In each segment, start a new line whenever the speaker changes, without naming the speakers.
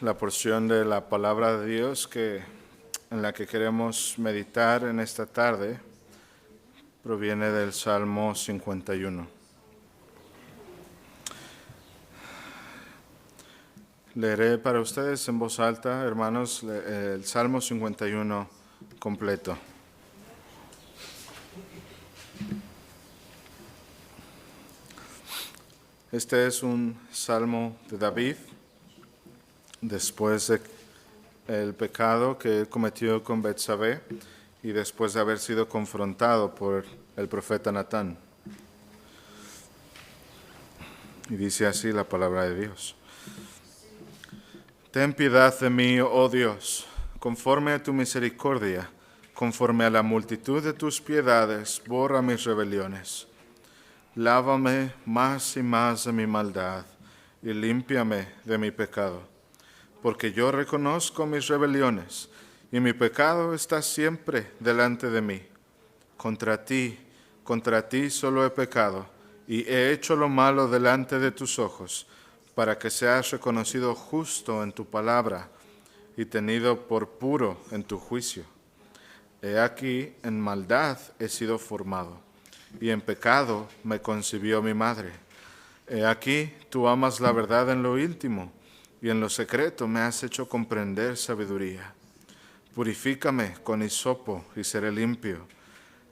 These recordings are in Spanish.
La porción de la palabra de Dios en la que queremos meditar en esta tarde proviene del Salmo 51. Leeré para ustedes en voz alta, hermanos, el Salmo 51 completo. Este es un salmo de David, después del pecado que él cometió con Betsabé y después de haber sido confrontado por el profeta Natán. Y dice así la palabra de Dios. Ten piedad de mí, oh Dios, conforme a tu misericordia, conforme a la multitud de tus piedades, borra mis rebeliones. Lávame más y más de mi maldad y límpiame de mi pecado, porque yo reconozco mis rebeliones y mi pecado está siempre delante de mí. Contra ti solo he pecado y he hecho lo malo delante de tus ojos, para que seas reconocido justo en tu palabra y tenido por puro en tu juicio. He aquí, en maldad he sido formado, y en pecado me concibió mi madre. He aquí, tú amas la verdad en lo íntimo, y en lo secreto me has hecho comprender sabiduría. Purifícame con hisopo y seré limpio.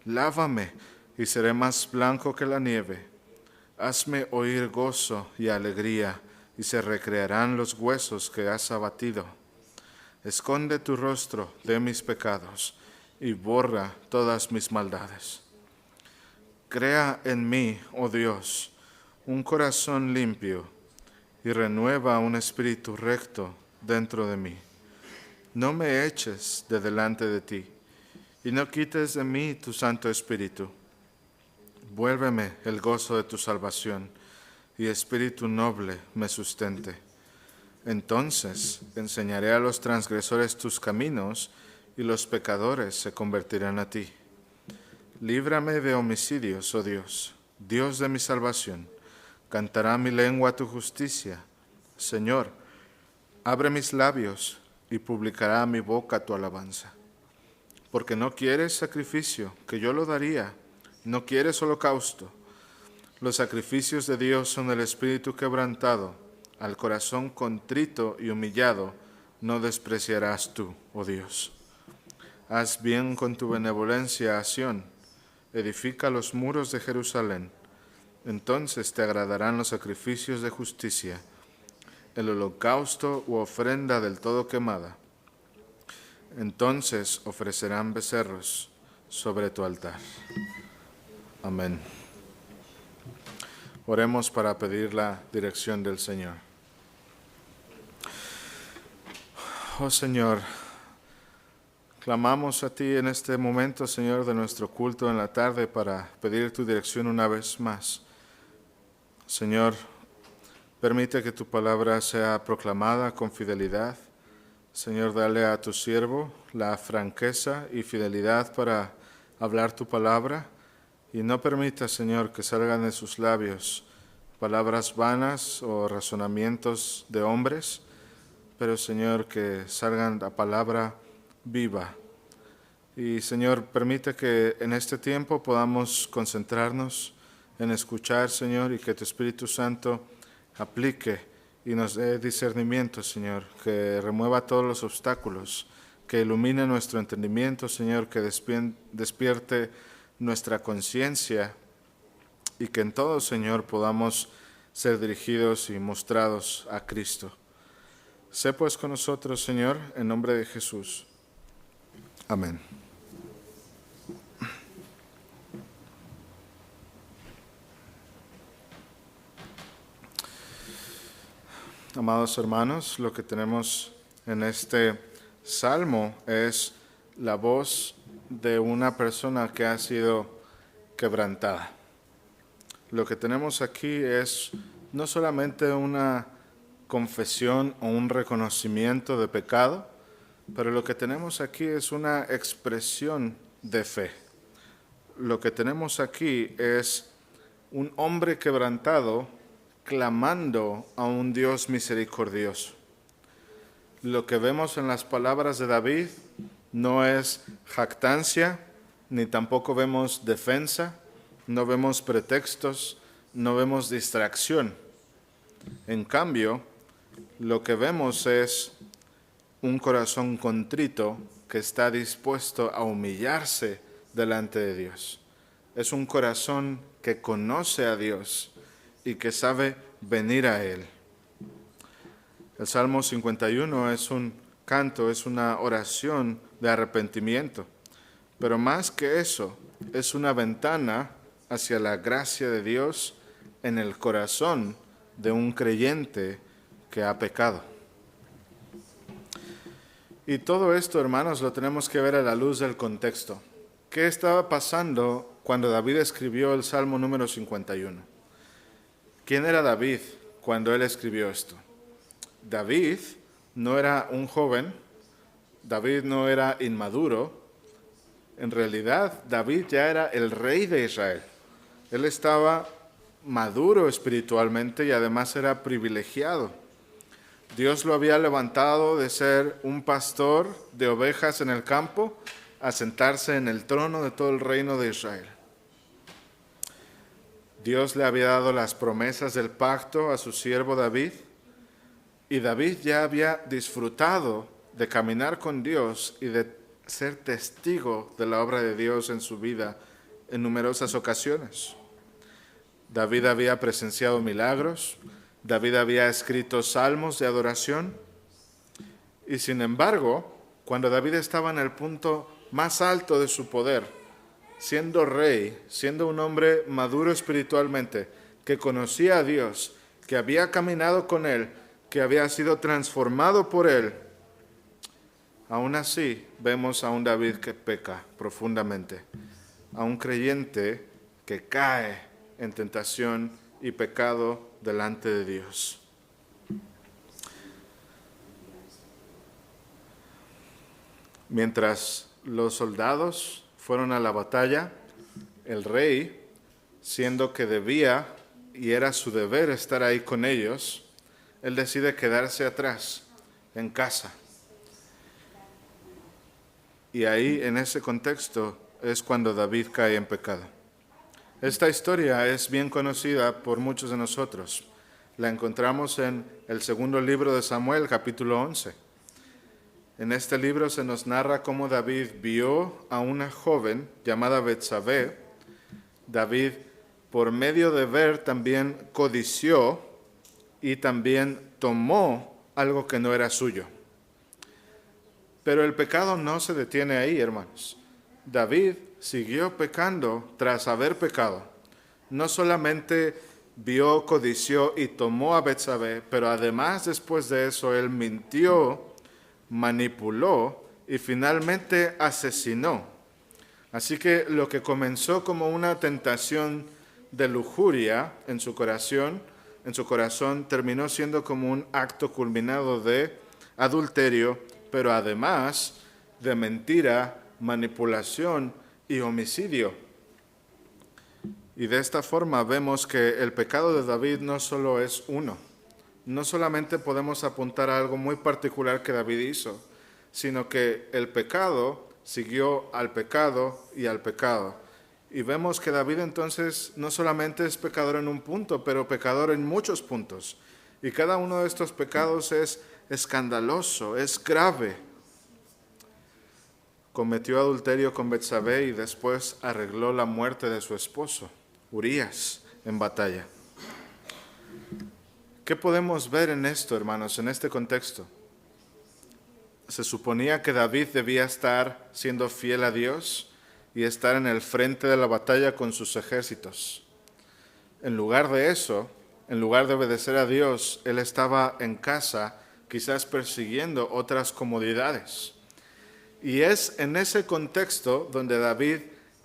Lávame y seré más blanco que la nieve. Hazme oír gozo y alegría, y se recrearán los huesos que has abatido. Esconde tu rostro de mis pecados y borra todas mis maldades. Crea en mí, oh Dios, un corazón limpio y renueva un espíritu recto dentro de mí. No me eches de delante de ti y no quites de mí tu Santo Espíritu. Vuélveme el gozo de tu salvación y espíritu noble me sustente. Entonces enseñaré a los transgresores tus caminos y los pecadores se convertirán a ti. Líbrame de homicidios, oh Dios, Dios de mi salvación. Cantará mi lengua tu justicia. Señor, abre mis labios y publicará mi boca tu alabanza. Porque no quieres sacrificio, que yo lo daría, no quieres holocausto. Los sacrificios de Dios son el espíritu quebrantado, al corazón contrito y humillado no despreciarás tú, oh Dios. Haz bien con tu benevolencia a Sión, edifica los muros de Jerusalén. Entonces te agradarán los sacrificios de justicia, el holocausto u ofrenda del todo quemada. Entonces ofrecerán becerros sobre tu altar. Amén. Oremos para pedir la dirección del Señor. Oh Señor, clamamos a ti en este momento, Señor, de nuestro culto en la tarde para pedir tu dirección una vez más. Señor, permite que tu palabra sea proclamada con fidelidad. Señor, dale a tu siervo la franqueza y fidelidad para hablar tu palabra. Y no permita, Señor, que salgan de sus labios palabras vanas o razonamientos de hombres, pero, Señor, que salgan la palabra viva. Y, Señor, permite que en este tiempo podamos concentrarnos en escuchar, Señor, y que tu Espíritu Santo aplique y nos dé discernimiento, Señor, que remueva todos los obstáculos, que ilumine nuestro entendimiento, Señor, que despierte nuestra conciencia y que en todo, Señor, podamos ser dirigidos y mostrados a Cristo. Sé pues con nosotros, Señor, en nombre de Jesús. Amén. Amados hermanos, lo que tenemos en este salmo es la voz de una persona que ha sido quebrantada. Lo que tenemos aquí es no solamente una confesión o un reconocimiento de pecado, pero lo que tenemos aquí es una expresión de fe. Lo que tenemos aquí es un hombre quebrantado clamando a un Dios misericordioso. lo que vemos en las palabras de David no es jactancia, ni tampoco vemos defensa, no vemos pretextos, no vemos distracción. En cambio, lo que vemos es un corazón contrito que está dispuesto a humillarse delante de Dios. Es un corazón que conoce a Dios y que sabe venir a Él. El Salmo 51 es un canto, es una oración de arrepentimiento, pero más que eso, es una ventana hacia la gracia de Dios en el corazón de un creyente que ha pecado. Y todo esto, hermanos, lo tenemos que ver a la luz del contexto. ¿Qué estaba pasando cuando David escribió el Salmo número 51? ¿Quién era David cuando él escribió esto? David no era un joven, David no era inmaduro. En realidad, David ya era el rey de Israel. Él estaba maduro espiritualmente y además era privilegiado. Dios lo había levantado de ser un pastor de ovejas en el campo a sentarse en el trono de todo el reino de Israel. Dios le había dado las promesas del pacto a su siervo David, y David ya había disfrutado de caminar con Dios y de ser testigo de la obra de Dios en su vida en numerosas ocasiones. David había presenciado milagros, David había escrito salmos de adoración, y sin embargo, cuando David estaba en el punto más alto de su poder, siendo rey, siendo un hombre maduro espiritualmente, que conocía a Dios, que había caminado con Él, que había sido transformado por Él, aún así vemos a un David que peca profundamente, a un creyente que cae en tentación y pecado delante de Dios. Mientras los soldados fueron a la batalla, el rey, siendo que debía y era su deber estar ahí con ellos, él decide quedarse atrás, en casa. Y ahí, en ese contexto, es cuando David cae en pecado. Esta historia es bien conocida por muchos de nosotros. La encontramos en el segundo libro de Samuel, capítulo 11. En este libro se nos narra cómo David vio a una joven llamada Betsabé. David, por medio de ver, también codició y también tomó algo que no era suyo. Pero el pecado no se detiene ahí, hermanos. David siguió pecando tras haber pecado. No solamente vio, codició y tomó a Betsabé, pero además después de eso él mintió, manipuló y finalmente asesinó. Así que lo que comenzó como una tentación de lujuria en su corazón terminó siendo como un acto culminado de adulterio, pero además de mentira, manipulación y homicidio. Y de esta forma vemos que el pecado de David no solo es uno. No solamente podemos apuntar a algo muy particular que David hizo, sino que el pecado siguió al pecado y al pecado. Y vemos que David entonces no solamente es pecador en un punto, pero pecador en muchos puntos. Y cada uno de estos pecados es escandaloso, es grave. Cometió adulterio con Betsabé y después arregló la muerte de su esposo, Urías, en batalla. ¿Qué podemos ver en esto, hermanos, en este contexto? Se suponía que David debía estar siendo fiel a Dios y estar en el frente de la batalla con sus ejércitos. En lugar de eso, en lugar de obedecer a Dios, él estaba en casa, quizás persiguiendo otras comodidades. Y es en ese contexto donde David,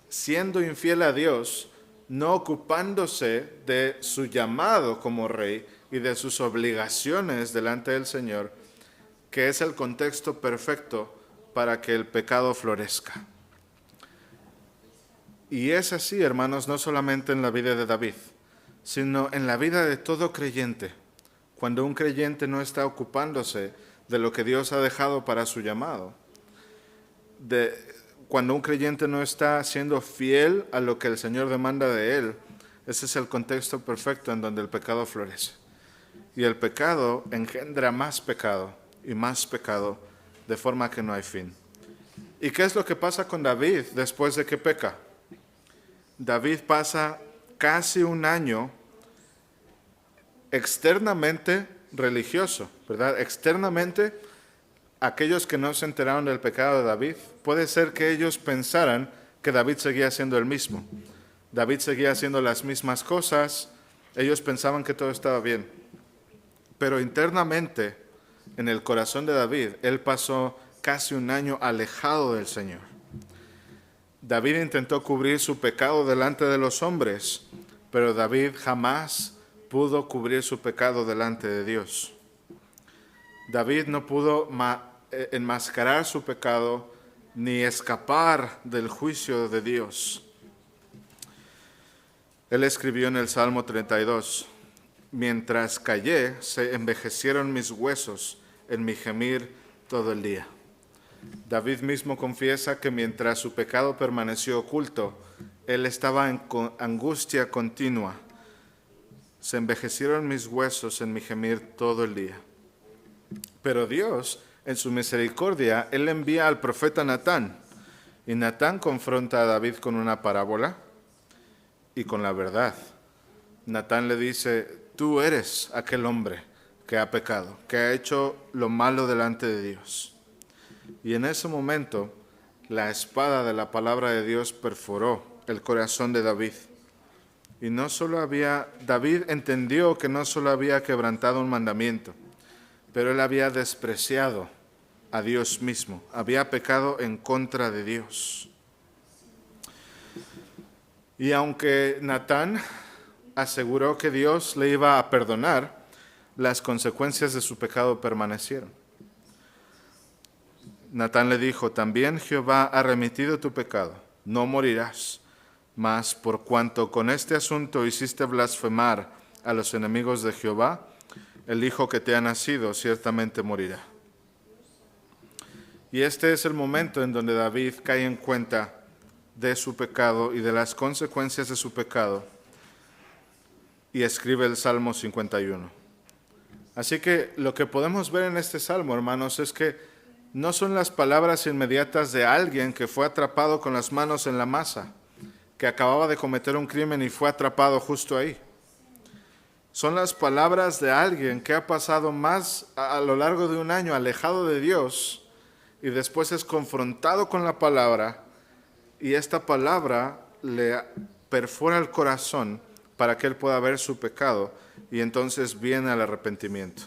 siendo infiel a Dios, no ocupándose de su llamado como rey y de sus obligaciones delante del Señor, que es el contexto perfecto para que el pecado florezca. Y es así, hermanos, no solamente en la vida de David, sino en la vida de todo creyente. Cuando un creyente no está ocupándose de lo que Dios ha dejado para su llamado. Cuando un creyente no está siendo fiel a lo que el Señor demanda de él, ese es el contexto perfecto en donde el pecado florece. Y el pecado engendra más pecado y más pecado, de forma que no hay fin. ¿Y qué es lo que pasa con David después de que peca? David pasa casi un año externamente religioso, ¿verdad? Externamente, aquellos que no se enteraron del pecado de David, puede ser que ellos pensaran que David seguía siendo el mismo. David seguía haciendo las mismas cosas, ellos pensaban que todo estaba bien. Pero internamente, en el corazón de David, él pasó casi un año alejado del Señor. David intentó cubrir su pecado delante de los hombres, pero David jamás pudo cubrir su pecado delante de Dios. David no pudo enmascarar su pecado ni escapar del juicio de Dios. Él escribió en el Salmo 32, mientras callé, se envejecieron mis huesos en mi gemir todo el día. David mismo confiesa que mientras su pecado permaneció oculto, él estaba en angustia continua. Se envejecieron mis huesos en mi gemir todo el día. Pero Dios, en su misericordia, él envía al profeta Natán. Y Natán confronta a David con una parábola y con la verdad. Natán le dice, tú eres aquel hombre que ha pecado, que ha hecho lo malo delante de Dios. Y en ese momento, la espada de la palabra de Dios perforó el corazón de David. Y David entendió que no solo había quebrantado un mandamiento, pero él había despreciado a Dios mismo, había pecado en contra de Dios. Y aunque Natán aseguró que Dios le iba a perdonar, las consecuencias de su pecado permanecieron. Natán le dijo, también Jehová ha remitido tu pecado, no morirás, mas por cuanto con este asunto hiciste blasfemar a los enemigos de Jehová, el hijo que te ha nacido ciertamente morirá. Y este es el momento en donde David cae en cuenta de su pecado y de las consecuencias de su pecado y escribe el Salmo 51. Así que lo que podemos ver en este Salmo, hermanos, es que no son las palabras inmediatas de alguien que fue atrapado con las manos en la masa, que acababa de cometer un crimen y fue atrapado justo ahí. Son las palabras de alguien que ha pasado más a lo largo de un año alejado de Dios y después es confrontado con la palabra y esta palabra le perfora el corazón para que él pueda ver su pecado y entonces viene al arrepentimiento.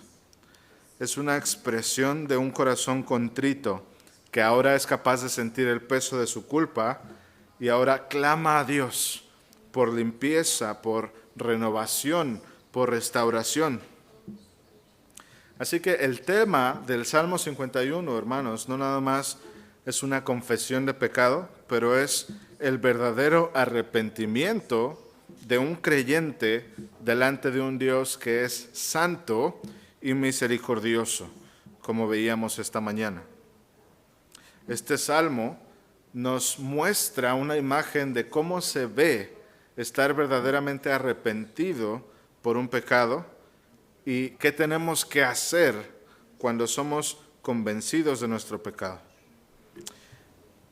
Es una expresión de un corazón contrito que ahora es capaz de sentir el peso de su culpa y ahora clama a Dios por limpieza, por renovación, por restauración. Así que el tema del Salmo 51, hermanos, no nada más es una confesión de pecado, pero es el verdadero arrepentimiento de un creyente delante de un Dios que es santo y misericordioso, como veíamos esta mañana. Este salmo nos muestra una imagen de cómo se ve estar verdaderamente arrepentido por un pecado y qué tenemos que hacer cuando somos convencidos de nuestro pecado.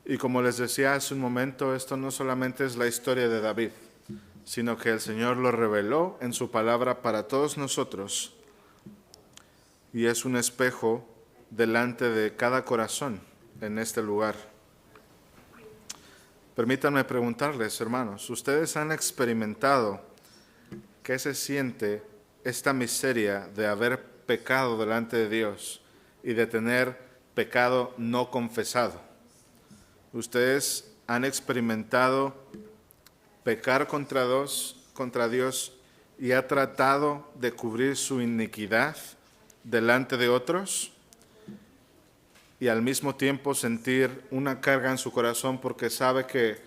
Y como les decía hace un momento, esto no solamente es la historia de David, sino que el Señor lo reveló en su palabra para todos nosotros y es un espejo delante de cada corazón en este lugar. Permítanme preguntarles, hermanos, ¿ustedes han experimentado qué se siente esta miseria de haber pecado delante de Dios y de tener pecado no confesado? ¿Ustedes han experimentado pecar contra Dios y ha tratado de cubrir su iniquidad delante de otros? Y al mismo tiempo sentir una carga en su corazón porque sabe que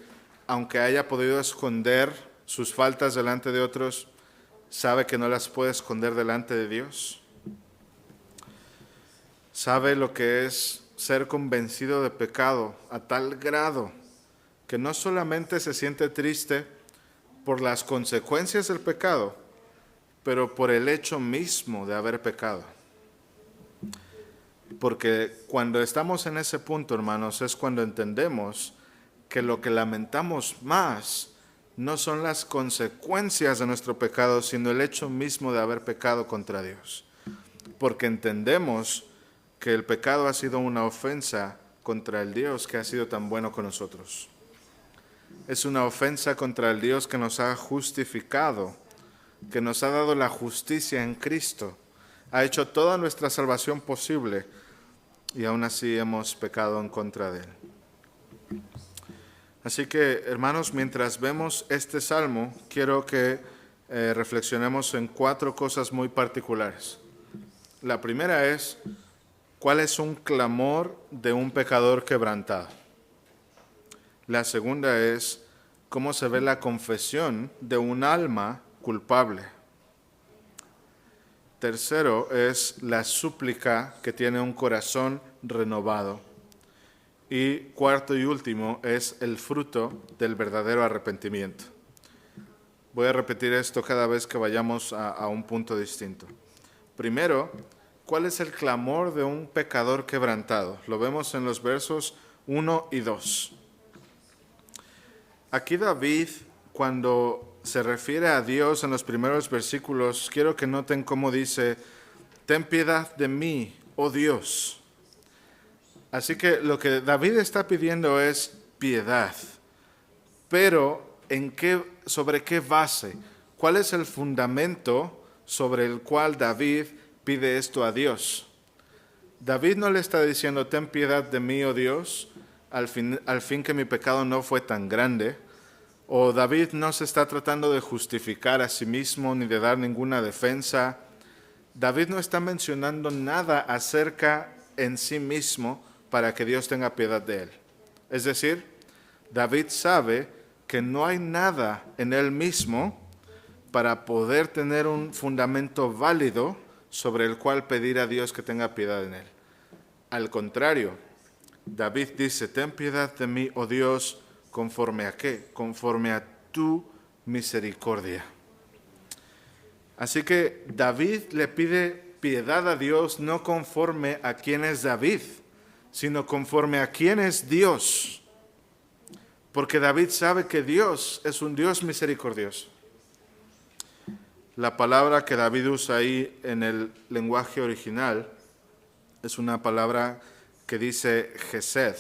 aunque haya podido esconder sus faltas delante de otros, sabe que no las puede esconder delante de Dios. sabe lo que es ser convencido de pecado a tal grado que no solamente se siente triste por las consecuencias del pecado, pero por el hecho mismo de haber pecado. Porque cuando estamos en ese punto, hermanos, es cuando entendemos que lo que lamentamos más no son las consecuencias de nuestro pecado, sino el hecho mismo de haber pecado contra Dios. Porque entendemos que el pecado ha sido una ofensa contra el Dios que ha sido tan bueno con nosotros. Es una ofensa contra el Dios que nos ha justificado, que nos ha dado la justicia en Cristo, ha hecho toda nuestra salvación posible y aún así hemos pecado en contra de Él. Así que, hermanos, mientras vemos este salmo, quiero que reflexionemos en 4 cosas muy particulares. La primera es, ¿cuál es un clamor de un pecador quebrantado? La segunda es, ¿cómo se ve la confesión de un alma culpable? Tercero es la súplica que tiene un corazón renovado. Y cuarto y último es el fruto del verdadero arrepentimiento. Voy a repetir esto cada vez que vayamos a un punto distinto. Primero, ¿cuál es el clamor de un pecador quebrantado? Lo vemos en los versos 1 y 2. Aquí David, cuando se refiere a Dios en los primeros versículos, quiero que noten cómo dice, ten piedad de mí, oh Dios. Así que lo que David está pidiendo es piedad. Pero, ¿sobre qué base? ¿Cuál es el fundamento sobre el cual David pide esto a Dios? David no le está diciendo, ten piedad de mí, oh Dios, al fin que mi pecado no fue tan grande. O David no se está tratando de justificar a sí mismo ni de dar ninguna defensa. David no está mencionando nada acerca en sí mismo para que Dios tenga piedad de él. Es decir, David sabe que no hay nada en él mismo para poder tener un fundamento válido sobre el cual pedir a Dios que tenga piedad en él. Al contrario, David dice, ten piedad de mí, oh Dios, ¿conforme a qué? Conforme a tu misericordia. Así que David le pide piedad a Dios no conforme a quién es David, sino conforme a quién es Dios. Porque David sabe que Dios es un Dios misericordioso. La palabra que David usa ahí en el lenguaje original es una palabra que dice Gesed.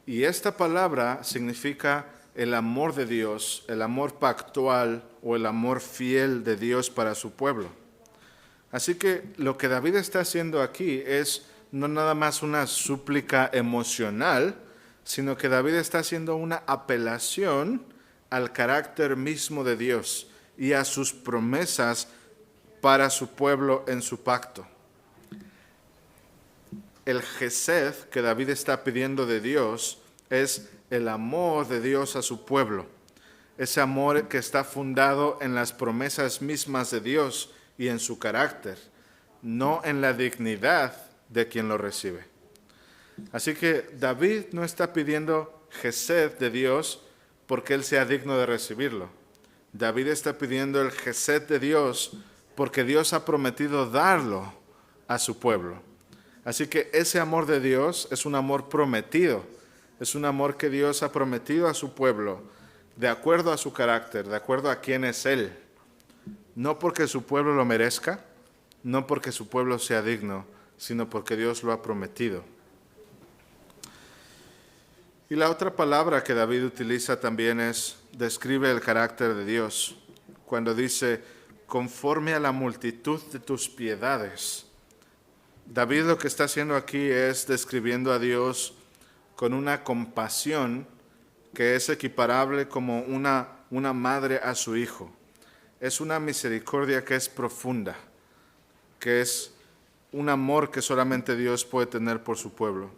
Y esta palabra significa el amor de Dios, el amor pactual o el amor fiel de Dios para su pueblo. Así que lo que David está haciendo aquí es no nada más una súplica emocional, sino que David está haciendo una apelación al carácter mismo de Dios y a sus promesas para su pueblo en su pacto. El Gesed que David está pidiendo de Dios es el amor de Dios a su pueblo. Ese amor que está fundado en las promesas mismas de Dios y en su carácter, no en la dignidad de quien lo recibe. Así que David no está pidiendo Gesed de Dios porque él sea digno de recibirlo. David está pidiendo el Gesed de Dios porque Dios ha prometido darlo a su pueblo. Así que ese amor de Dios es un amor prometido, es un amor que Dios ha prometido a su pueblo, de acuerdo a su carácter, de acuerdo a quién es Él. No porque su pueblo lo merezca, no porque su pueblo sea digno, sino porque Dios lo ha prometido. Y la otra palabra que David utiliza también describe el carácter de Dios, cuando dice, conforme a la multitud de tus piedades. David lo que está haciendo aquí es describiendo a Dios con una compasión que es equiparable como una madre a su hijo. Es una misericordia que es profunda, que es un amor que solamente Dios puede tener por su pueblo.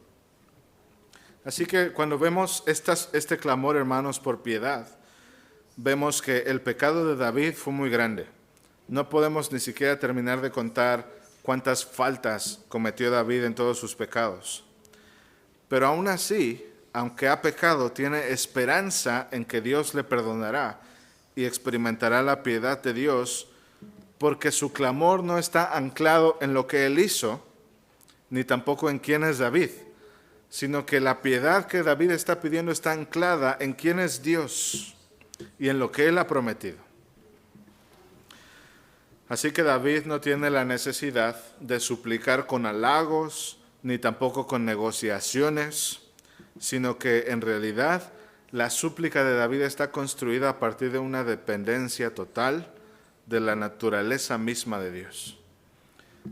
Así que cuando vemos este clamor, hermanos, por piedad, vemos que el pecado de David fue muy grande. No podemos ni siquiera terminar de contar cuántas faltas cometió David en todos sus pecados. Pero aún así, aunque ha pecado, tiene esperanza en que Dios le perdonará y experimentará la piedad de Dios, porque su clamor no está anclado en lo que él hizo, ni tampoco en quién es David, sino que la piedad que David está pidiendo está anclada en quién es Dios y en lo que él ha prometido. Así que David no tiene la necesidad de suplicar con halagos, ni tampoco con negociaciones, sino que en realidad la súplica de David está construida a partir de una dependencia total de la naturaleza misma de Dios.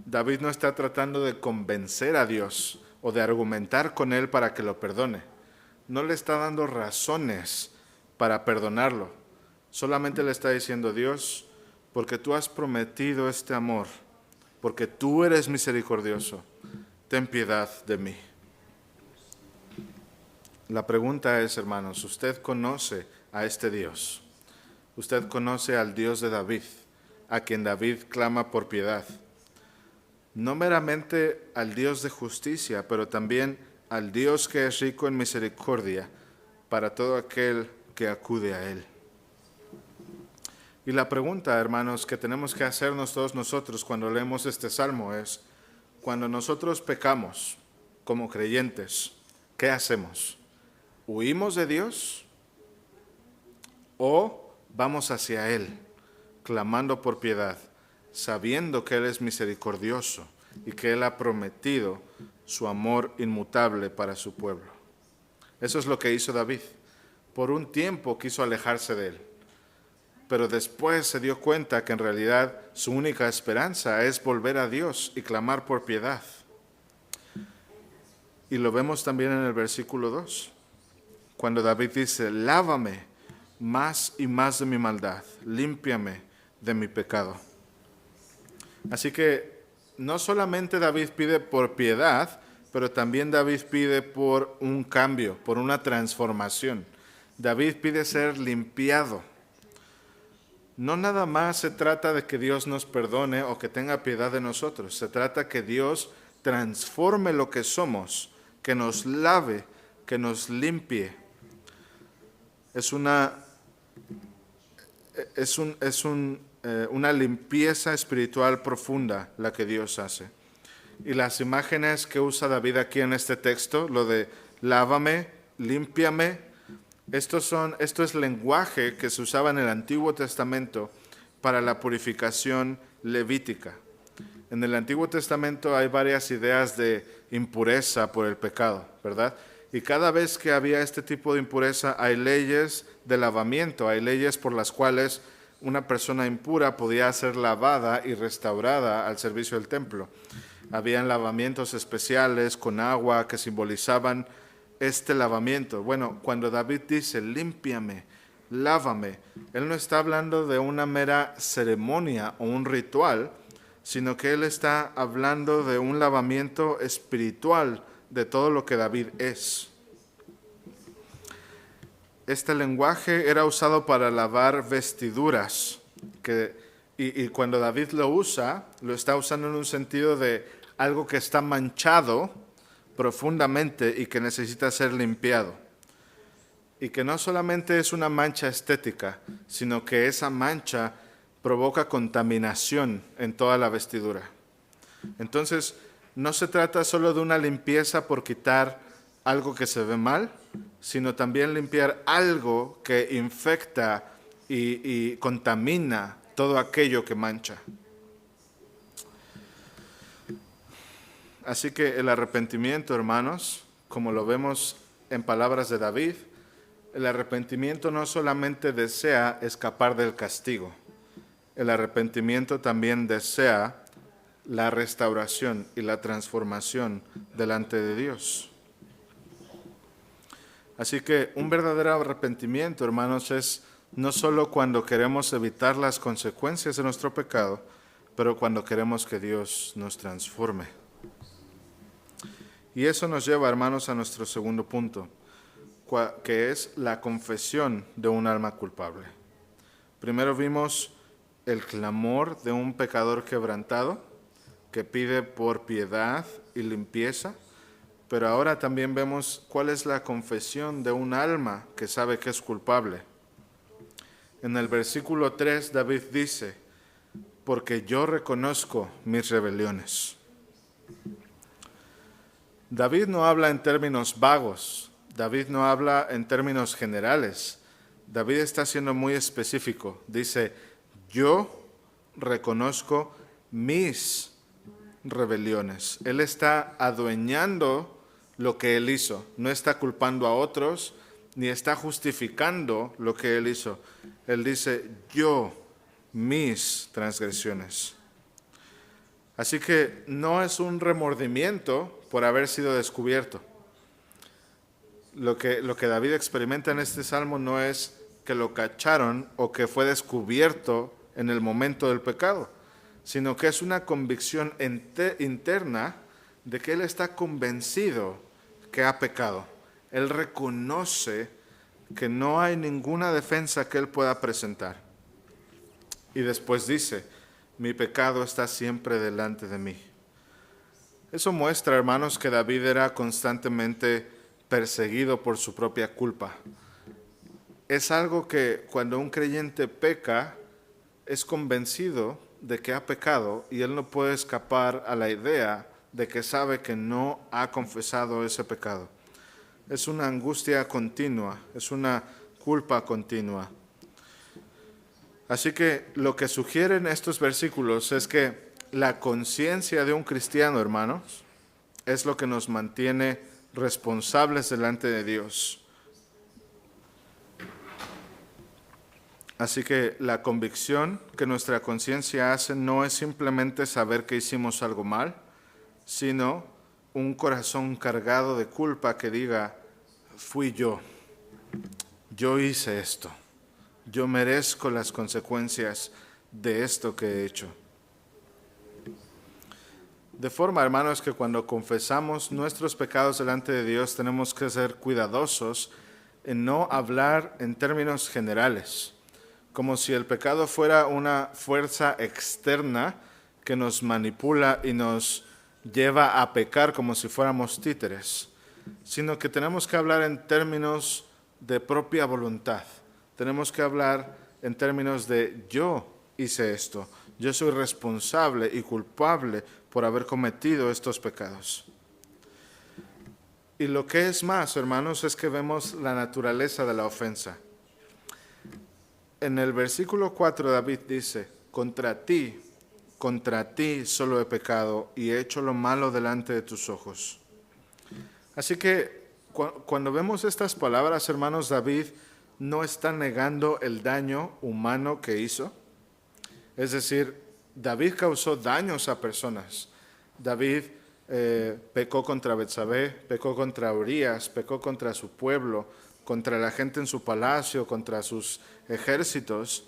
David no está tratando de convencer a Dios o de argumentar con él para que lo perdone. No le está dando razones para perdonarlo. Solamente le está diciendo: Dios, porque tú has prometido este amor, porque tú eres misericordioso, ten piedad de mí. La pregunta es, hermanos, ¿usted conoce a este Dios? ¿Usted conoce al Dios de David, a quien David clama por piedad? No meramente al Dios de justicia, pero también al Dios que es rico en misericordia para todo aquel que acude a Él. Y la pregunta, hermanos, que tenemos que hacernos todos nosotros cuando leemos este salmo es: cuando nosotros pecamos como creyentes, ¿qué hacemos? ¿Huimos de Dios o vamos hacia Él, clamando por piedad, sabiendo que Él es misericordioso y que Él ha prometido su amor inmutable para su pueblo? Eso es lo que hizo David. Por un tiempo quiso alejarse de Él, pero después se dio cuenta que en realidad su única esperanza es volver a Dios y clamar por piedad. Y lo vemos también en el versículo 2, cuando David dice: lávame más y más de mi maldad, límpiame de mi pecado. Así que no solamente David pide por piedad, pero también David pide por un cambio, por una transformación. David pide ser limpiado. No nada más se trata de que Dios nos perdone o que tenga piedad de nosotros. Se trata que Dios transforme lo que somos, que nos lave, que nos limpie. Una limpieza espiritual profunda la que Dios hace. Y las imágenes que usa David aquí en este texto, lo de lávame, límpiame, esto es lenguaje que se usaba en el Antiguo Testamento para la purificación levítica. En el Antiguo Testamento hay varias ideas de impureza por el pecado, ¿verdad? Y cada vez que había este tipo de impureza, hay leyes de lavamiento, hay leyes por las cuales una persona impura podía ser lavada y restaurada al servicio del templo. Habían lavamientos especiales con agua que simbolizaban este lavamiento. Bueno, cuando David dice límpiame, lávame, él no está hablando de una mera ceremonia o un ritual, sino que él está hablando de un lavamiento espiritual de todo lo que David es. Este lenguaje era usado para lavar vestiduras, y cuando David lo usa, lo está usando en un sentido de algo que está manchado profundamente y que necesita ser limpiado. Y que no solamente es una mancha estética, sino que esa mancha provoca contaminación en toda la vestidura. Entonces, no se trata solo de una limpieza por quitar algo que se ve mal, sino también limpiar algo que infecta y contamina todo aquello que mancha. Así que el arrepentimiento, hermanos, como lo vemos en palabras de David, el arrepentimiento no solamente desea escapar del castigo, el arrepentimiento también desea la restauración y la transformación delante de Dios. Así que un verdadero arrepentimiento, hermanos, es no solo cuando queremos evitar las consecuencias de nuestro pecado, pero cuando queremos que Dios nos transforme. Y eso nos lleva, hermanos, a nuestro segundo punto, que es la confesión de un alma culpable. Primero vimos el clamor de un pecador quebrantado, que pide por piedad y limpieza, pero ahora también vemos cuál es la confesión de un alma que sabe que es culpable. En el versículo 3, David dice, porque yo reconozco mis rebeliones. David no habla en términos vagos, David no habla en términos generales. David está siendo muy específico. Dice, yo reconozco mis rebeliones. Él está adueñando lo que él hizo. No está culpando a otros, ni está justificando lo que él hizo. Él dice, yo, mis transgresiones. Así que no es un remordimiento por haber sido descubierto. Lo que David experimenta en este salmo no es que lo cacharon o que fue descubierto en el momento del pecado, sino que es una convicción interna de que él está convencido que ha pecado. Él reconoce que no hay ninguna defensa que él pueda presentar. Y después dice, mi pecado está siempre delante de mí. Eso muestra, hermanos, que David era constantemente perseguido por su propia culpa. Es algo que cuando un creyente peca, es convencido de que ha pecado y él no puede escapar a la idea de que sabe que no ha confesado ese pecado. Es una angustia continua, es una culpa continua. Así que lo que sugieren estos versículos es que la conciencia de un cristiano, hermanos, es lo que nos mantiene responsables delante de Dios. Así que la convicción que nuestra conciencia hace no es simplemente saber que hicimos algo mal, sino un corazón cargado de culpa que diga, fui yo hice esto, yo merezco las consecuencias de esto que he hecho. De forma, hermanos, que cuando confesamos nuestros pecados delante de Dios tenemos que ser cuidadosos en no hablar en términos generales, como si el pecado fuera una fuerza externa que nos manipula y nos lleva a pecar como si fuéramos títeres, sino que tenemos que hablar en términos de propia voluntad. Tenemos que hablar en términos de yo hice esto, yo soy responsable y culpable por haber cometido estos pecados. Y lo que es más, hermanos, es que vemos la naturaleza de la ofensa. En el versículo 4 David dice, contra ti solo he pecado y he hecho lo malo delante de tus ojos. Así que cuando vemos estas palabras, hermanos, David no está negando el daño humano que hizo. Es decir, David causó daños a personas. David pecó contra Betsabé, pecó contra Urías, pecó contra su pueblo, contra la gente en su palacio, contra sus ejércitos.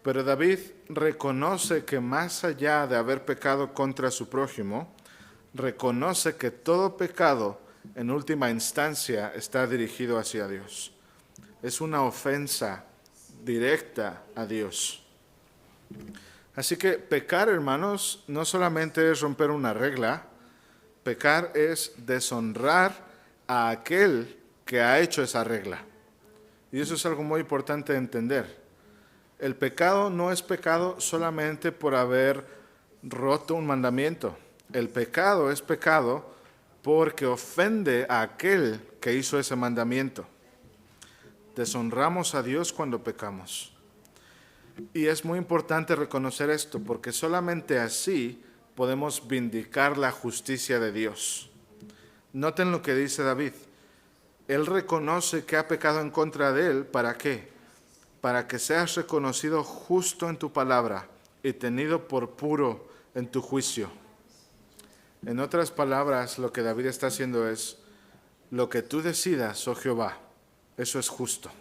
Pero David reconoce que más allá de haber pecado contra su prójimo, reconoce que todo pecado en última instancia está dirigido hacia Dios. Es una ofensa directa a Dios. Así que pecar, hermanos, no solamente es romper una regla, pecar es deshonrar a aquel que ha hecho esa regla. Y eso es algo muy importante de entender. El pecado no es pecado solamente por haber roto un mandamiento. El pecado es pecado porque ofende a aquel que hizo ese mandamiento. Deshonramos a Dios cuando pecamos. Y es muy importante reconocer esto, porque solamente así podemos vindicar la justicia de Dios. Noten lo que dice David. Él reconoce que ha pecado en contra de él. ¿Para qué? Para que seas reconocido justo en tu palabra y tenido por puro en tu juicio. En otras palabras, lo que David está haciendo es, lo que tú decidas, oh Jehová, eso es justo,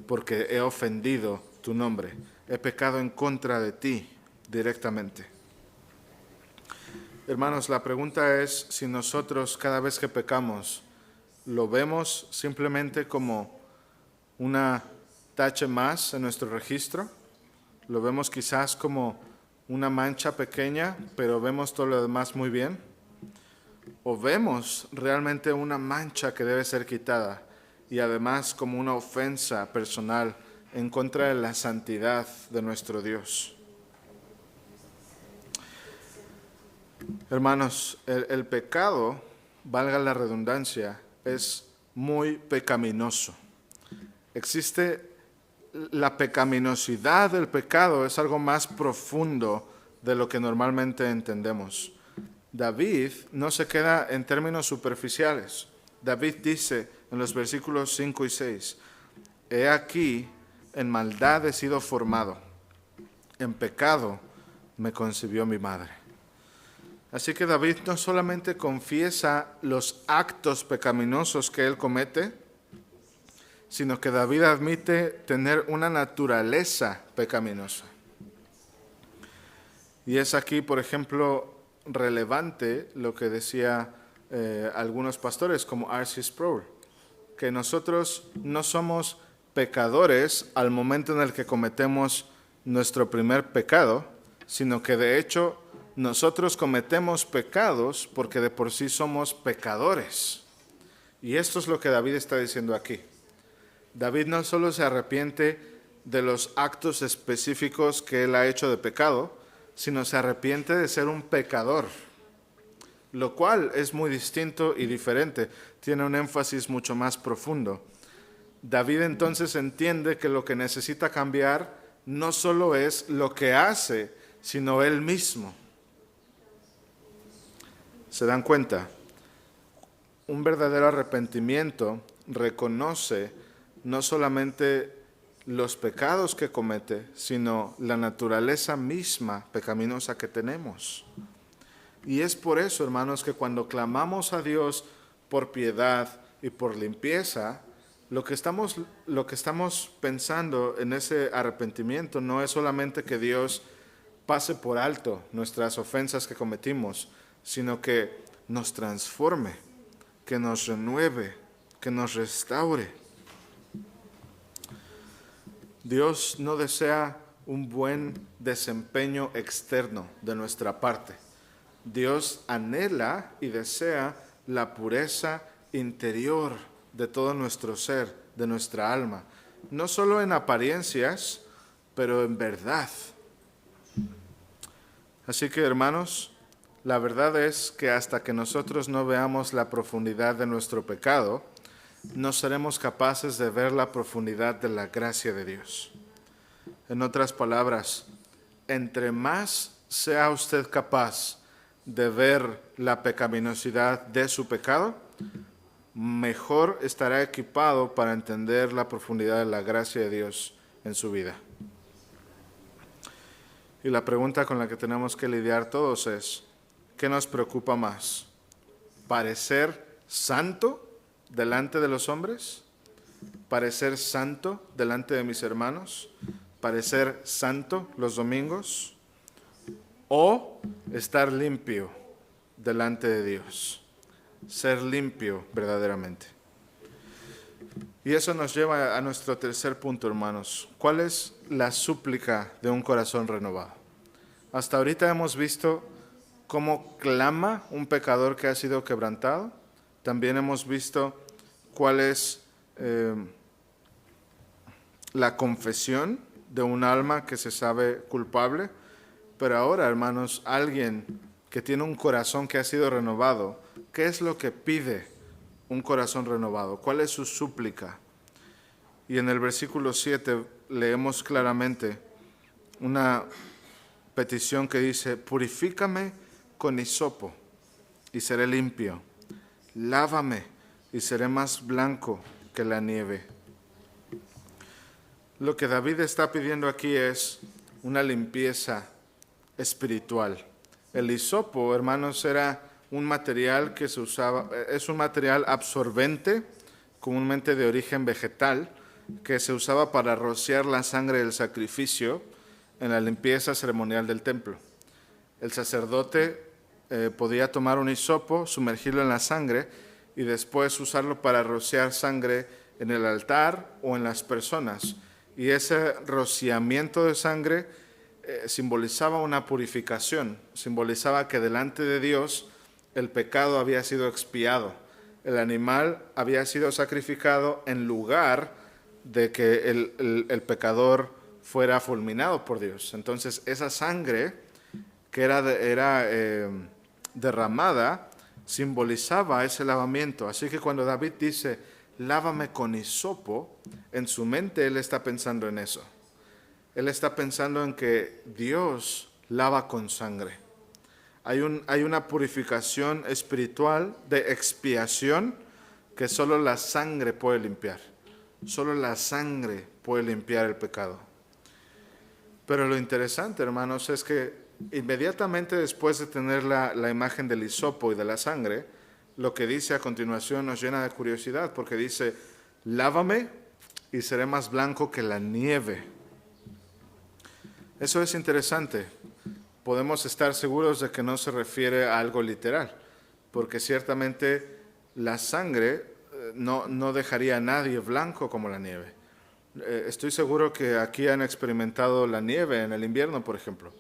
porque he ofendido tu nombre, he pecado en contra de ti directamente. Hermanos, la pregunta es si nosotros cada vez que pecamos lo vemos simplemente como una tache más en nuestro registro, lo vemos quizás como una mancha pequeña, pero vemos todo lo demás muy bien? ¿O vemos realmente una mancha que debe ser quitada y además como una ofensa personal en contra de la santidad de nuestro Dios? Hermanos, el pecado, valga la redundancia, es muy pecaminoso. Existe la pecaminosidad del pecado, es algo más profundo de lo que normalmente entendemos. David no se queda en términos superficiales. David dice en los versículos 5 y 6, he aquí, en maldad he sido formado, en pecado me concibió mi madre. Así que David no solamente confiesa los actos pecaminosos que él comete, sino que David admite tener una naturaleza pecaminosa. Y es aquí, por ejemplo, relevante lo que decía algunos pastores como R.C. Sproul, que nosotros no somos pecadores al momento en el que cometemos nuestro primer pecado, sino que de hecho nosotros cometemos pecados porque de por sí somos pecadores. Y esto es lo que David está diciendo aquí. David no solo se arrepiente de los actos específicos que él ha hecho de pecado, sino se arrepiente de ser un pecador, lo cual es muy distinto y diferente, tiene un énfasis mucho más profundo. David entonces entiende que lo que necesita cambiar no solo es lo que hace, sino él mismo. ¿Se dan cuenta? Un verdadero arrepentimiento reconoce no solamente los pecados que comete, sino la naturaleza misma pecaminosa que tenemos. Y es por eso, hermanos, que cuando clamamos a Dios por piedad y por limpieza, lo que estamos pensando en ese arrepentimiento no es solamente que Dios pase por alto nuestras ofensas que cometimos, sino que nos transforme, que nos renueve, que nos restaure. Dios no desea un buen desempeño externo de nuestra parte. Dios anhela y desea la pureza interior de todo nuestro ser, de nuestra alma. No solo en apariencias, pero en verdad. Así que, hermanos, la verdad es que hasta que nosotros no veamos la profundidad de nuestro pecado, no seremos capaces de ver la profundidad de la gracia de Dios. En otras palabras, entre más sea usted capaz de ver la pecaminosidad de su pecado, mejor estará equipado para entender la profundidad de la gracia de Dios en su vida. Y la pregunta con la que tenemos que lidiar todos es, ¿qué nos preocupa más? ¿Parecer santo delante de los hombres? ¿Parecer santo delante de mis hermanos? ¿Parecer santo los domingos? ¿O estar limpio delante de Dios? Ser limpio verdaderamente. Y eso nos lleva a nuestro tercer punto, hermanos. ¿Cuál es la súplica de un corazón renovado? Hasta ahorita hemos visto cómo clama un pecador que ha sido quebrantado. También hemos visto cuál es la confesión de un alma que se sabe culpable. Pero ahora, hermanos, alguien que tiene un corazón que ha sido renovado, ¿qué es lo que pide un corazón renovado? ¿Cuál es su súplica? Y en el versículo 7 leemos claramente una petición que dice, purifícame con hisopo y seré limpio. Lávame y seré más blanco que la nieve. Lo que David está pidiendo aquí es una limpieza espiritual. El hisopo, hermanos, era un material que se usaba, es un material absorbente, comúnmente de origen vegetal, que se usaba para rociar la sangre del sacrificio en la limpieza ceremonial del templo. El sacerdote podía tomar un hisopo, sumergirlo en la sangre y después usarlo para rociar sangre en el altar o en las personas. Y ese rociamiento de sangre simbolizaba una purificación, simbolizaba que delante de Dios el pecado había sido expiado. El animal había sido sacrificado en lugar de que el pecador fuera fulminado por Dios. Entonces esa sangre que era derramada simbolizaba ese lavamiento. Así que cuando David dice, lávame con hisopo, en su mente él está pensando en eso. Él está pensando en que Dios lava con sangre. Hay una purificación espiritual de expiación que solo la sangre puede limpiar. Solo la sangre puede limpiar el pecado. Pero lo interesante, hermanos, es que inmediatamente después de tener la imagen del hisopo y de la sangre, lo que dice a continuación nos llena de curiosidad, porque dice, lávame y seré más blanco que la nieve. Eso es interesante. Podemos estar seguros de que no se refiere a algo literal, porque ciertamente la sangre no dejaría a nadie blanco como la nieve. Estoy seguro que aquí han experimentado la nieve en el invierno, por ejemplo.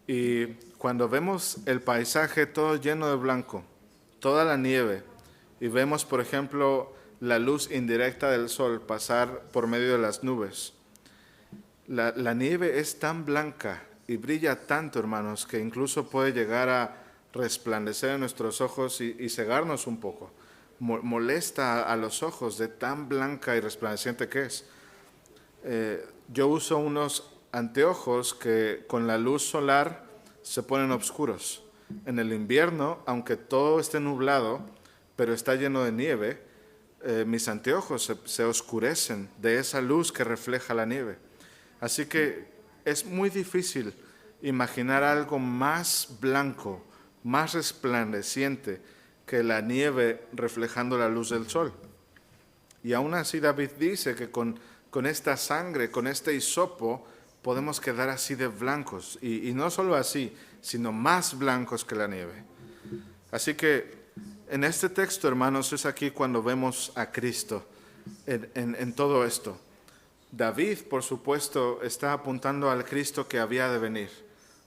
Y cuando vemos el paisaje todo lleno de blanco, toda la nieve, y vemos, por ejemplo, la luz indirecta del sol pasar por medio de las nubes, la nieve es tan blanca y brilla tanto, hermanos, que incluso puede llegar a resplandecer en nuestros ojos y cegarnos un poco. Molesta a los ojos de tan blanca y resplandeciente que es. Yo uso unos anteojos que con la luz solar se ponen oscuros. En el invierno, aunque todo esté nublado, pero está lleno de nieve, mis anteojos se oscurecen de esa luz que refleja la nieve. Así que es muy difícil imaginar algo más blanco, más resplandeciente que la nieve reflejando la luz del sol. Y aún así David dice que con esta sangre, con este hisopo, podemos quedar así de blancos. Y no solo así, sino más blancos que la nieve. Así que en este texto, hermanos, es aquí cuando vemos a Cristo en todo esto. David, por supuesto, está apuntando al Cristo que había de venir.